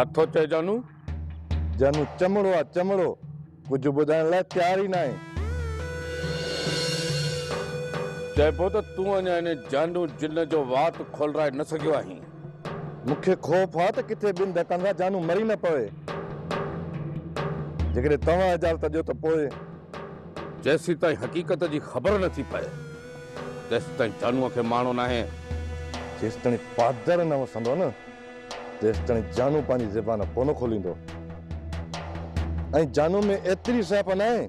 छा थो चए जानू? जानू चमड़ो आ चमड़ो, कुछ ॿुधाइण लाइ तयार ई न आहे। चइबो त तूं अञा इन जानू जिन जो वात खोलराए न सघियो आहीं। मूंखे ख़ौफ़ आहे त किथे ॿिनि धकनि सां जानू मरी न पवे। जेकॾहिं तव्हां इजाज़त ॾियो त पोइ जेसीं ताईं हक़ीक़त जी ख़बर नथी पए तेसीं ताईं जानूअ खे मारणो नाहे। जेसिताईं पादर न वसंदो न तेसिताईं जानू पंहिंजी ज़बान कोन खोलींदो। ऐं जानू में एतिरी सैप न आहे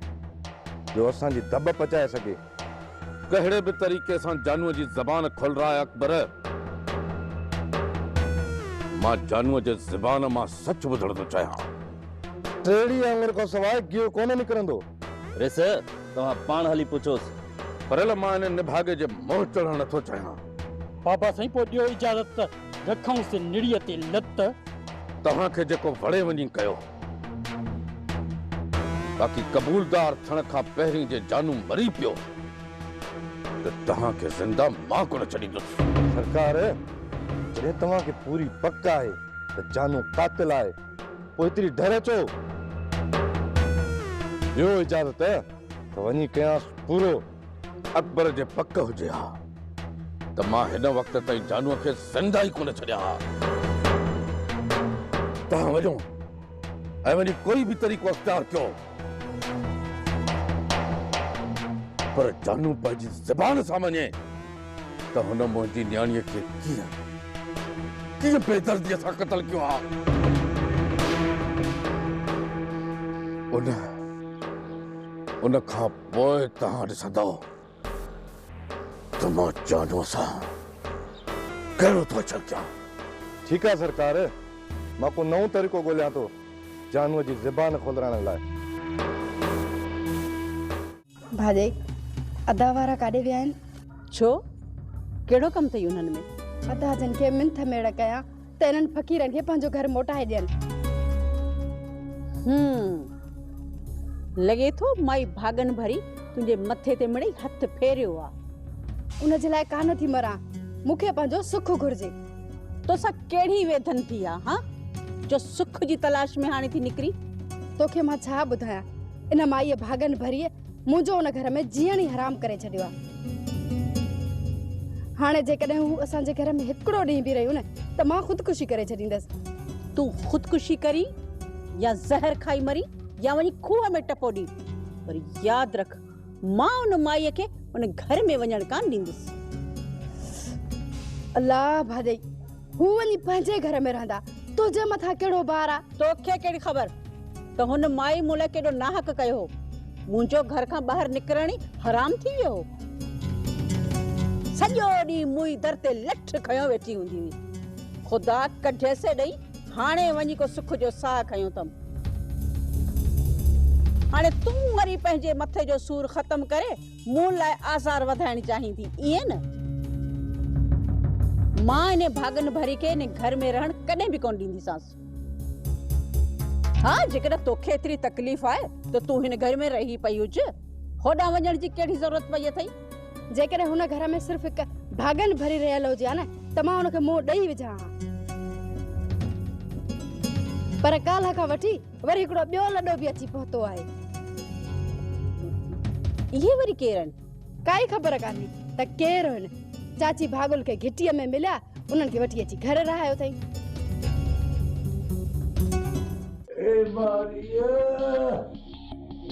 जो असांजी दॿ पचाए सघे। कहिड़े बि तरीक़े सां जानूअ जी ज़बान खोलराए अकबर। मां जानूअ जे ज़बान मां सच ॿुधण थो चाहियां। टेड़ी आंगुर खां सवाइ गियो कोन निकिरंदो। रेस तव्हां पाण हली पुछोसि। पर मां इन निभागे जे मोह चढ़ण नथो चाहियां। बाबा साईं पोइ ॾियो इजाज़त त रखऊंसि निड़ीअ ते लत। तव्हांखे जेको वणे वञी कयो, बाक़ी कबूलदार थियण खां पहिरीं जे जानू मरी पियो त तव्हांखे ज़िंदा मां कोन छॾींदुसि। सरकार, जॾहिं तव्हांखे पूरी पक आहे त जानू कातिल आहे, पोइ एतिरी डर अचो। ॿियो इजाज़त त वञी कयांसि पूरो। अकबर जे पक हुजे हा त मां हिन वक़्त ताईं जानूअ खे ज़िंदा ई कोन छॾिया हा। तव्हां वञो ऐं वञी कोई बि तरीक़ो अख़्तियार कयो, पर जानू पंहिंजी ज़बान सां मञे त हुन मुंहिंजी न्याणीअ खे कीअं बेदर्दीअ सां क़तल कयो आहे। उन खां पोइ तव्हां ॾिसंदो त मां जानूअ सां कहिड़ो थो अचणु कयां। ठीकु आहे सरकार, मां को नओं तरीक़ो ॻोल्हियां थो जानूअ जी ज़बान खोलराइण लाइ। भाॼई अदा वारा काॾे विया आहिनि? छो कहिड़ो कमु अथई उन्हनि में? अदा जिन खे मिंथ मेड़ कयां त इन्हनि फ़क़ीरनि खे पंहिंजो घर मोटाए ॾियनि। लॻे थो माई भागन भरी तुंहिंजे मथे ते मिड़ई हथ फेरियो आहे। उन जे लाइ कान थी मरां, मूंखे पंहिंजो सुख घुर्जे। तोसां कहिड़ी वेधन थी आहे हा जो सुख जी तलाश में हाणे थी निकिरी? तोखे मां छा ॿुधायां, इन माईअ भागन भरीअ मुंहिंजो उन घर में जीअण ई हराम करे छॾियो आहे। हाणे जेकॾहिं हू असांजे घर में हिकिड़ो ॾींहुं बि रहियूं न त मां ख़ुदकुशी करे छॾींदसि। तूं ख़ुदकुशी करी या ज़हर खाई मरी या वञी खूह में टपो ॾी, पर यादि रख मां उन माईअ खे उन घर में वञण कान ॾींदसि। अल्लाह भाॼई, हू वञी पंहिंजे घर में रहंदा, तुंहिंजे मथां कहिड़ो बार आहे? तोखे कहिड़ी ख़बर त हुन माई मूं लाइ केॾो नाहक कयो हो। मुंहिंजो घर खां ॿाहिरि निकिरण ई हराम थी वियो हो। सॼो ॾींहुं मुई दर ते लठ खयो वेठी हूंदी हुई। ख़ुदा कढेसे ॾेई हाणे वञी को सुख जो साह खयो अथमि। हाणे तूं वरी पंहिंजे मथे जो सूर ख़तम करे मूं लाइ आज़ार वधाइण चाहीं थी, ईअं न? मां इन भागन भरी के इन घर में रहण कॾहिं बि कोन ॾींदीसांसि। हाँ, जेकॾहिं तोखे एतिरी तकलीफ़ आहे त तूं हिन घर में रही पई हुज, होॾां वञण जी कहिड़ी ज़रूरत पई अथई? जेकॾहिं हुन घर में सिर्फ़ हिकु भागन भरी रहियल हुजे हा न त मां हुनखे मुंहुं ॾेई विझां हा। पर काल्ह खां वठी वरी हिकिड़ो ॿियो लॾो बि अची पहुतो आहे। इहे वरी केरु आहिनि? काई ख़बर कान्हे त केरु आहिनि। चाची भागुल खे घिटीअ में मिलिया, उन्हनि खे वठी अची घर रहायो अथई। ए मारिया,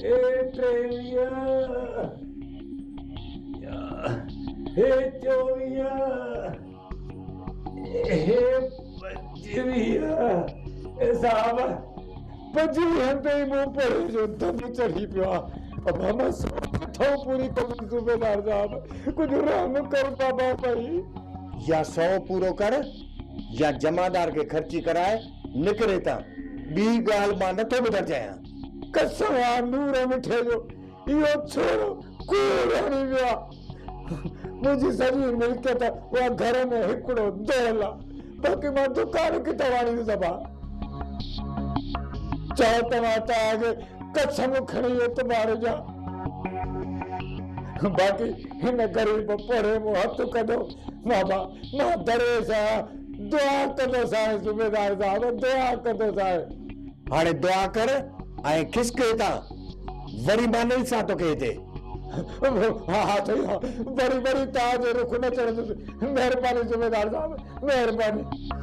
ए टेविया, हे चोविया, हे पंजविया, ए साहब पंजवी हंधि ई मूं पर जो दम चढ़ी पियो आहे। अब हम थो पूरी कबूल सूबेदार साहब कुछ रहम कर बाबा भाई। या 100 पूरो कर या जमादार के खर्ची कराए निकरे ता। बी गाल मां नथो ॿुधण चाहियां। कसम आहे नूर मिठे जो इहो छोरो कूड़ हणी वियो आहे। मुंहिंजी सॼी मिल्कियत उहा घर में हिकिड़ो दौल आहे, बाक़ी मां दुकान किथे वाणी सभा। चओ तव्हां तव्हांखे कसम खणी एतबार जा, बाक़ी हिन ग़रीब पोरे मूं हथ कढो। बाबा मां दरे सां दुआ कदो साहेब सूबेदार साहब दुआ कदो साहेब हाणे दुआ कर ऐं खिसके था वरी मां नहीं सा तो कहे थे हाँ हाँ तो बड़ी बड़ी ताज रुख न चढ़ मेहरबानी सूबेदार साहब मेहरबानी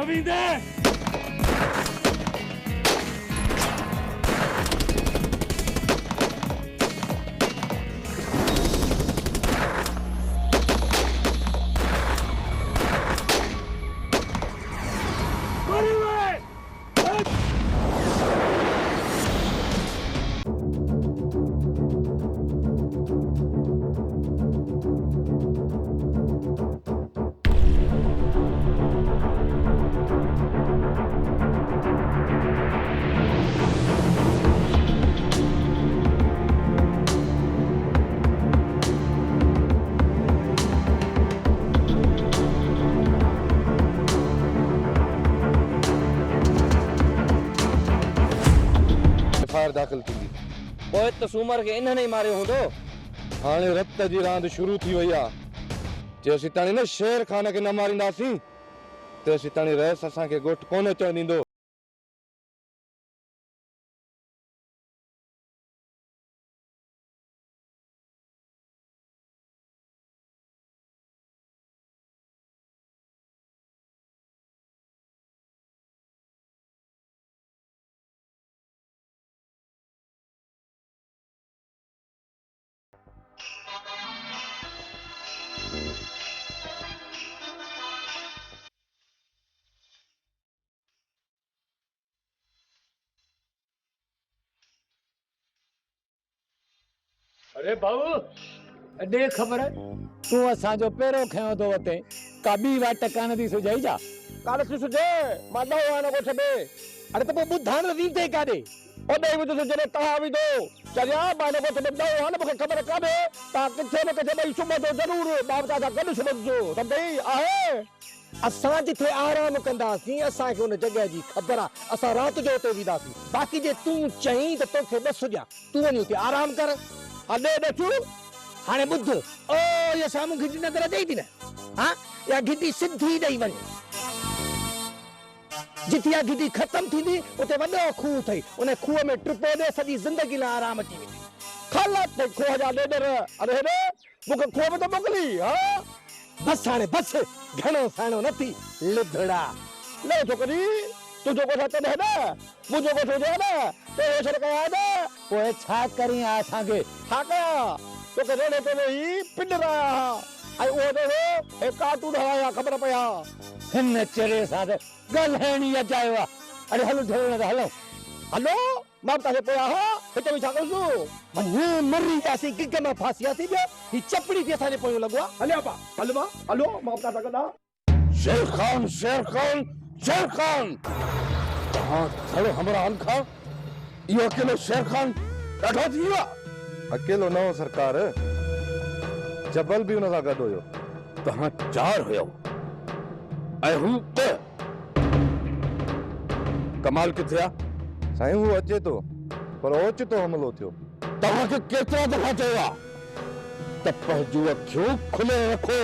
रविंदर एफआईआर दाख़िल थींदी पोइ त सूमर खे इन्हनि ई मारियो हूंदो हाणे रत जी रांदि शुरू थी वई आहे जेसीं ताणी न शेर खान खे न मारींदासीं तेसीं ताणी रहिस असांखे ॻोठ कोन अचणु ॾींदो अरे बाबू अॾे ख़बर तूं असांजो पहिरियों खयों थो वते का ॿी वाट कान थी सुझाई जा कान थी सुझे मां न हुआ न को छॾे अरे त पोइ ॿुधां न रीते काॾे ओॾे बि तो जॾहिं तव्हां विधो चरिया मां न को छॾे न हुआ न मूंखे ख़बर कान्हे तव्हां किथे न किथे ॿई सुम्हंदो ज़रूरु बाप तव्हां सां गॾु सुम्हंदो सम्झई आहे असां जिथे आराम कंदासीं असांखे हुन जॻह जी ख़बर आहे असां राति जो उते वेंदासीं बाक़ी जे तूं चईं त तोखे न सुॼा तूं वञी उते आराम कर हले ॾचू हाणे ॿुध ओ ये साम्हूं घिटी नज़र अचई थी न हा या घिटी सिधी ॾेई वञ जिथे इहा घिटी ख़तम थींदी उते वॾो खूह अथई उन खूह में टिपो ॾे सॼी ज़िंदगी लाइ आराम अची वेंदी खाला ते खूह जा ॾेडर अरे हेॾे मूंखे खूह में त मोकिली हा बस हाणे बस घणो साइणो न थी लिधड़ा ले छोकरी तुझो को तॾहिं न मुंहिंजो को हुजे न तो छॾ कया न पोइ छा करी असांखे छा कया तोखे रेड़े ते वेही पिंड रहिया ऐं उहो ॾेढो हे कार्टून हलाया ख़बर पया हिन चेरे सां त ॻाल्हाइण अचायो आहे अरे हलो ढेर न हलो हलो मां तव्हांखे पोयां हा हिते बि छा करूं वञे मरी वियासीं किक में फासियासीं ॿियो ही चपड़ी थी असांजे पोयों लॻो आहे हलिया पा हलवा हलो मां तव्हां सां गॾु शेर खान शेर खान शेर खान तव्हां थड़ हमरान खां इहो अकेलो शेर खान ॾाढो थी वियो आहे अकेलो न हो सरकार जबल भी उन सां गॾु हुयो तव्हां 4 हुयो ऐं हू 2 कमाल किथे आहे साईं हू अचे तो पर ओचितो हमलो थियो तव्हांखे केतिरा दफ़ा चयो आहे त पंहिंजूं अखियूं खुले रखो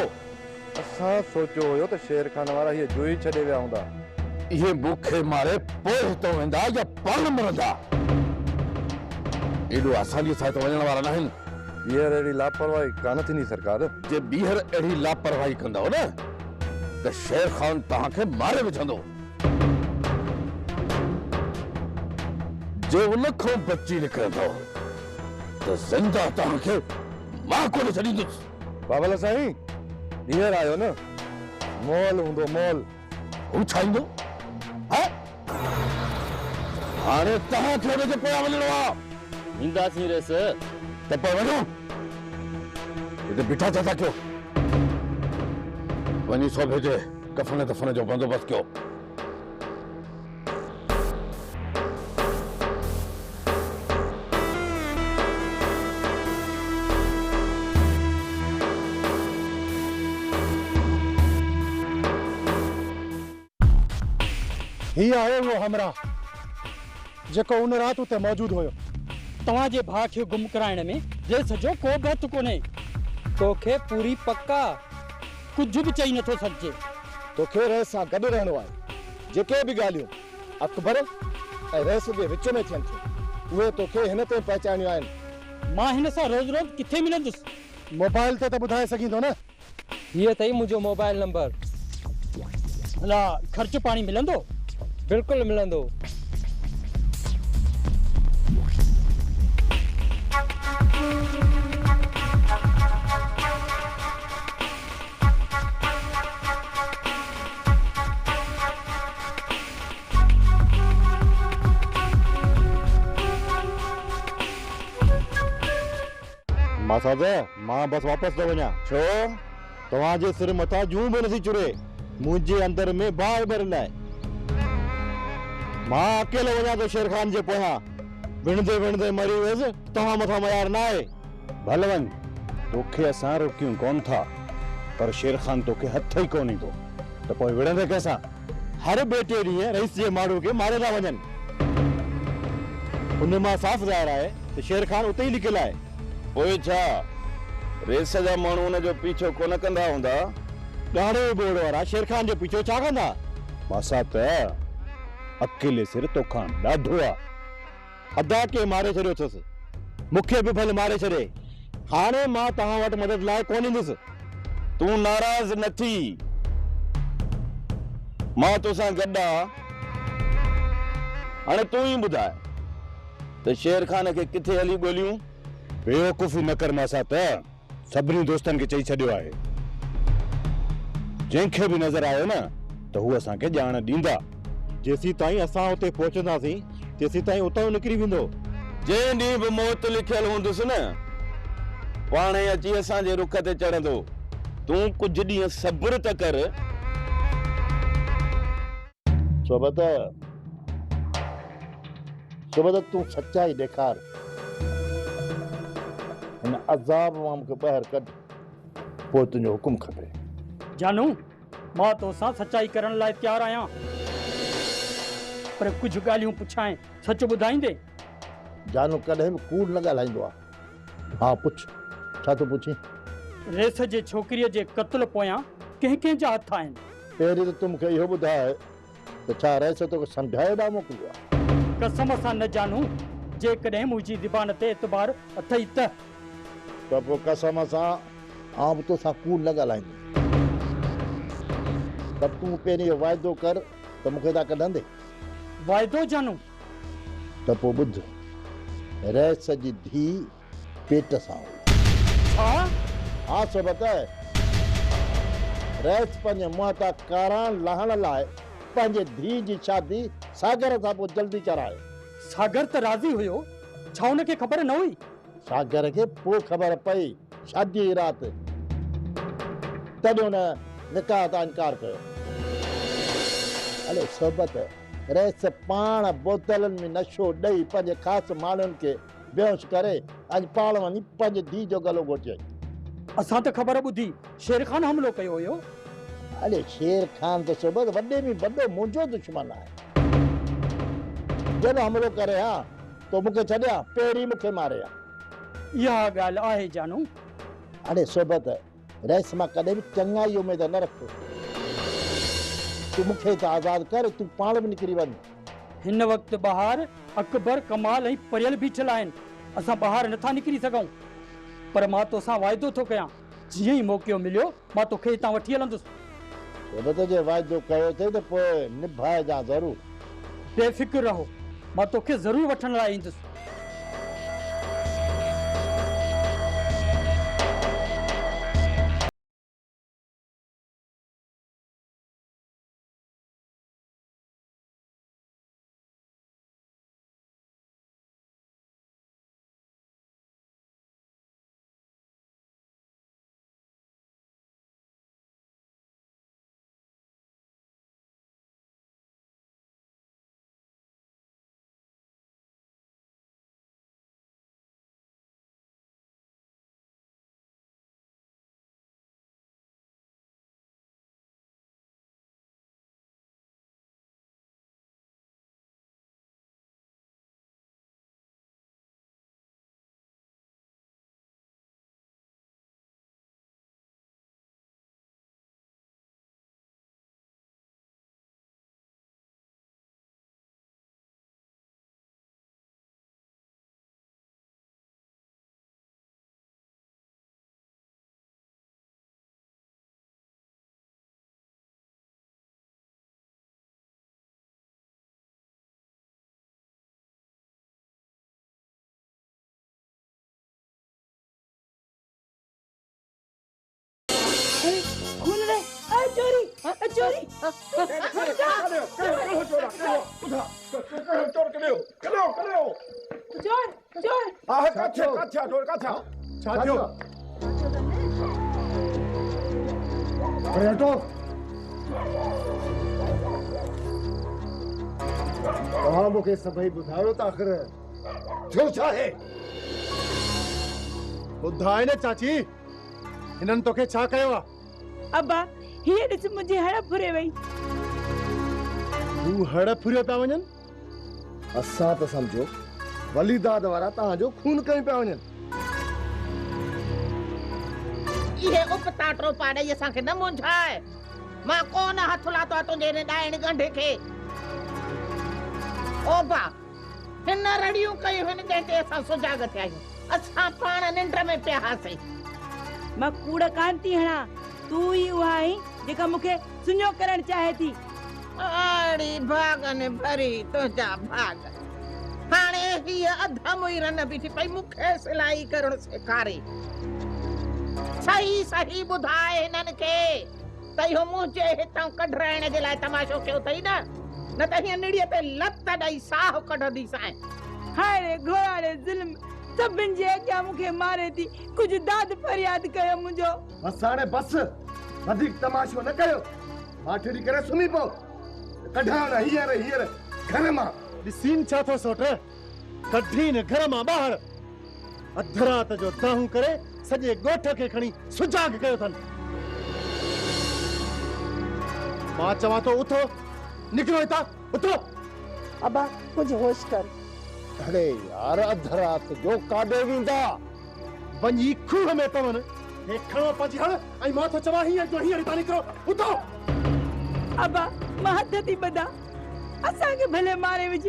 असां सोचियो हुयो त शेर खान वारा हीअ जुई छॾे विया हूंदा इहे मूंखे मारे पोइ हितां वेंदा या पाण मरंदा एॾो आसानीअ सां त वञण वारा न आहिनि ॿीहर अहिड़ी लापरवाही कान थींदी सरकार जे ॿीहर अहिड़ी लापरवाही कंदव न त शेर खान तव्हांखे मारे विझंदो जे उन खां बची निकिरंदो त ज़िंदा तव्हांखे मां कोन छॾींदुसि बाबल साईं ॿीहर आयो न मोल हूंदो मोल हू छाईंदो हाणे तव्हांखे हुनजे पोयां वञिणो आहे ईंदासीं रेस त पोइ वञो हिते बीठा छा था कयो वञी सो भेजे कफन दफन जो बंदोबस्त कयो ही आहे वो हमरा जेको उन रात उते मौजूद हुयो तव्हांजे भाउ खे गुम कराइण में रेस जो को बि हथु कोन्हे तोखे पूरी पक्का कुझु बि चई नथो सघिजे तोखे रेस सां गॾु रहणो आहे जेके बि ॻाल्हियूं अकबर ऐं रेस जे विच में थियनि थियूं उहे तोखे हिन ते पहचानियूं आहिनि मां हिन सां रोज़ रोज़ किथे मिलंदुसि मोबाइल ते त ॿुधाए सघींदो न हीअ अथई मुंहिंजो मोबाइल नंबर भला ख़र्च पाणी मिलंदो बिल्कुलु मिलंदो मां बस वापस थो वञा छो तव्हांजे सिर मथां जूं बि नथी चुरे मुंहिंजे अंदर में बाहि भरियल आहे मां अकेलो वञा थो शेर खान जे पोयां विणंदे विणंदे मरी वियुसि तव्हां मथां मयार न आहे भले वञ तोखे असां रोकियूं कोन था पर शेर खान तोखे हथ ई कोन ईंदो त पोइ विणंदे कंहिंसां हर ॿ टे ॾींहं रईस जे माण्हू खे मारे था वञनि उन मां साफ़ ज़ाहिर आहे त शेर खान उते ई लिकियलु आहे पोइ छा रेस जा माण्हू हुन जो पीछो कोन कंदा हूंदा ॾाढो बोड़ वारा शेर खान जो पीछो छा कंदा मासा त अकेले सिर तोखां ॾाढो आहे अदा के मारे छॾियो अथसि मूंखे बि भले मारे छॾे हाणे मां तव्हां वटि मदद लाइ कोन ईंदुसि तूं नाराज़ न थी मां तोसां गॾु आहियां हाणे तूं ई ॿुधाए त शेर खान खे किथे हली ॻोल्हियूं बेवकूफ़ी न कर मासा त सभिनी दोस्तनि खे चई छॾियो आहे जंहिंखे बि नज़र आयो न त हू असांखे ॼाण ॾींदा जेसीं ताईं असां उते पहुचंदासीं तेसीं ताईं उतां निकिरी वेंदो जंहिं ॾींहुं बि मौत लिखियल हूंदुसि न पाणे अची असांजे रुख ते चढ़ंदो तूं कुझु ॾींहं सब्र त कर सुबह तूं सच्चाई ॾेखार हिन अज़ाब मां मूंखे ॿाहिरि कढ पोइ तुंहिंजो हुकुम खपे जानू मां तोसां सचाई करण लाइ तयारु आहियां पर कुझु ॻाल्हियूं पुछां सच ॿुधाईंदे जानू कॾहिं बि कूड़ न ॻाल्हाईंदो आहे हा पुछ छा तो पूछी? रेस जे छोकिरीअ जे क़त्ल पोयां कंहिं जा हथ आहिनि? पहिरीं त तूं मूंखे इहो ॿुधाए त छा रेस तोखे सम्झाए ॾा मोकिलियो आहे? कसम सां न जानू, जेकॾहिं मुंहिंजी ज़बान ते एतबार अथई त पोइ कसम सां आउं बि तोसां कूड़ न ॻाल्हाईंदुमि। त तूं पहिरीं इहो वाइदो कर त मूंखे था कढंदे। वाइदो जानू? त पोइ ॿुध, रेस जी धीउ पेट सां हुई। छा? हाँ सोबत है। रेस पंहिंजे मुंहं तां कारां लहण लाइ पंहिंजे धीउ जी शादी सागर सां पोइ जल्दी कराए। सागर त राज़ी हुयो, छा हुनखे ख़बर न हुई? सागर खे पोइ ख़बर पई शादी जी राति, तॾहिं हुन निकाह तां इनकार कयो। अरे सोबत, रेस पाण बोतलनि में नशो ॾेई पंहिंजे ख़ासि माण्हुनि खे बेहोश करे अॼु पाण वञी पंहिंजे धीउ जो गलो घोटे। असां त ख़बर ॿुधी शेर खान हमलो कयो हुयो। अरे शेर खान त सोबत वॾे में वॾो मुंहिंजो दुश्मन आहे। जॾहिं हमलो करे हा तो मूंखे छॾिया, पहिरीं मूंखे मारे हा। इहा ॻाल्हि आहे जानू। अरे सोबत, रेस मां कॾहिं बि चङाई उमेद न रख। तूं मूंखे त आज़ाद कर, तूं पाण बि निकिरी वञ। हिन वक़्तु ॿाहिरि अकबर, कमाल ऐं परियल बीठल आहिनि। असां ॿाहिरि नथा निकिरी सघूं, पर मां तोसां वाइदो थो कयां, जीअं ई मौक़ो मिलियो मां तोखे हितां वठी हलंदुसि। सोबत जे वाइदो कयो अथई त पोइ निभाइजां ज़रूर। बेफ़िक्र रहो, मां तोखे ज़रूर वठण लाइ ईंदुसि। मूंखे सभई ॿुधायो त आख़िर थियो छा आहे? ॿुधाए न चाची, हिननि तोखे छा कयो आहे? अब्बा, हीअ ॾिस मुंहिंजी हड़ फुरे वई। तूं हड़ फुरियो पिया वञनि? असां त सम्झो वलीदाद वारा तव्हांजो खून कयूं पिया वञनि। इहे उपताटो पाड़े असांखे न मुंझाए। मां कोन हथ लातो आहे तुंहिंजे हिन ॾाइण गंढे खे। ओ बा, हिन रड़ियूं कयूं हिन जंहिंते असां सुजाग थिया आहियूं। असां पाण निंड में पिया हुआसीं। मां कूड़ कान थी हणा, तूं ई उहा आहीं जेका मूंखे सुञो करणु चाहे थी। आड़ी भागन भरी तुंहिंजा भाग। हाणे हीअ अधम ई रन बीठी पई मूंखे सिलाई करणु सेखारे। सही सही ॿुधाए हिननि खे त इहो मुंहिंजे हितां कढाइण जे लाइ तमाशो कयो अथई न त हीअ निड़ीअ ते लत ॾेई साह कढंदीसांइ। हाणे घोड़ाड़े ज़ुल्म सभिनि जे अॻियां मूंखे मारे थी। कुझु दाद फरियाद कयो मुंहिंजो। बस हाणे बस, वधीक तमाशो न कयो। माठड़ी करे सुम्ही पओ। कढाण हींअर घर मां ॾिसीन छा थो सोट। कढीन घर मां ॿाहिरि। अध रात जो दाहूं करे सॼे ॻोठ खे खणी सुजाग कयो अथनि। मां चवां थो उथो, निकिरो हितां, उथो। अब्बा, कुझु होश कर। अरे यार, अध रात जो काॾे वेंदा? वञी खूह में पवन हे खणो पंहिंजी हण ऐं मां थो चवां हींअर जो हींअर तां निकिरो उथो अबा मां हथ थी ॿधा असांखे भले मारे विझ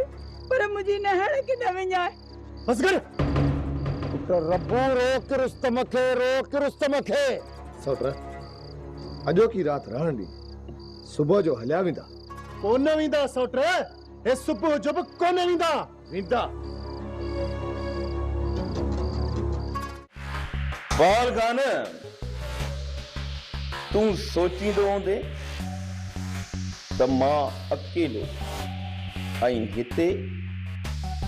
पर मुंहिंजी नहण खे न विञाए बस कर रब्बू रोक रुस्तम खे सौट अॼो की रात रहण दी सुबह जो हलिया वेंदा कोन वेंदा सौट हे सुबह जो बि कोन वेंदा बाल गान तू सोचींदो हूंदे त मां अकेलो ऐं हिते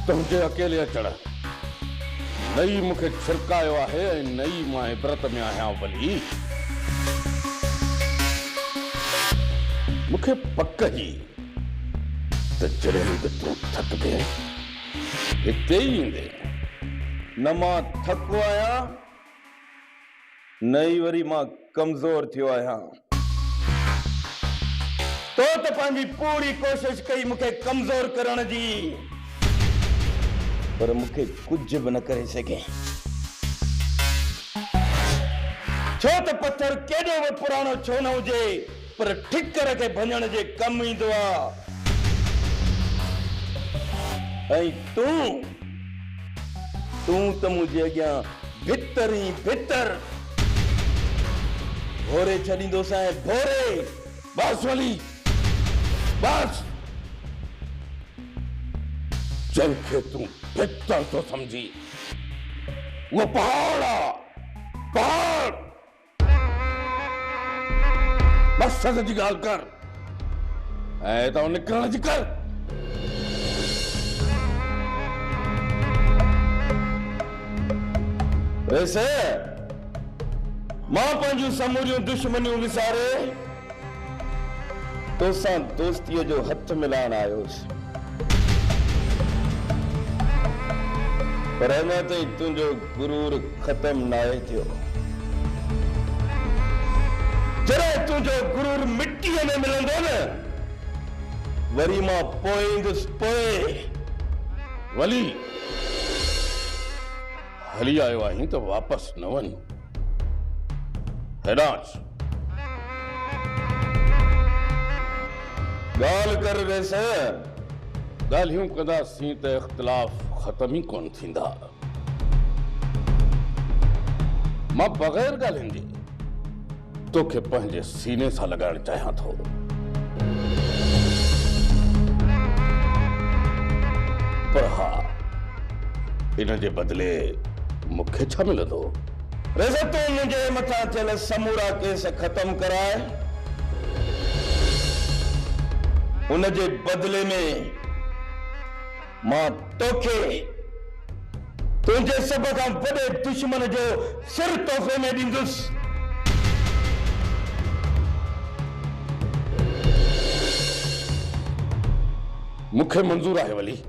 तुंहिंजे अकेले अचण नई मूंखे छिरकायो आहे ऐं नई मां इबरत में आहियां वली मूंखे पक ई त जॾहिं बि तूं थकबे हिते ई ईंदे न मां थको आहियां नई वरी मां कमज़ोर थियो आहियां तो त पंहिंजी पूरी कोशिश कई मूंखे कमज़ोर करण जी पर मूंखे कुझु बि न करे सघे छो त पत्थर केॾो बि पुराणो छो न हुजे पर ठिकर खे भञण जे कम ईंदो आहे ऐं तूं त मुंहिंजे अॻियां भितर ई भितर भोरे छॾींदो सां भोरे बस वली बस जंहिंखे तूं भितर तो समझी वो पहाड़ पहाड़ बस सज जी ॻाल्हि कर ऐं त निकिरण जी कर वैसे मां पंहिंजूं समूरियूं दुश्मनियूं विसारे तोसां दोस्तीअ जो हथ मिलाइण आयोसि पर अञा ताईं तुंहिंजो गुरूर ख़तम न आहे थियो जॾहिं तुंहिंजो गुरूर मिटीअ में मिलंदो न वरी मां पोईंदुसि पोइ वली हली आयो आहीं त वापसि न वञ हैरान ॻाल्हि कर वैसे ॻाल्हियूं कंदासीं त इख़्तिलाफ़ ख़तम ई कोन थींदा मां बग़ैर ॻाल्हियुनि जे तोखे पंहिंजे सीने सां लॻाइण चाहियां थो पर हा इन जे बदिले मूंखे छा मिलंदो वैसे तूं मुंहिंजे मथां थियल समूरा केस ख़तम कराए उन जे बदिले में मां तोखे तुंहिंजे सभ खां वॾे दुश्मन जो सिर तोहफ़े में ॾींदुसि मूंखे मंज़ूर आहे वली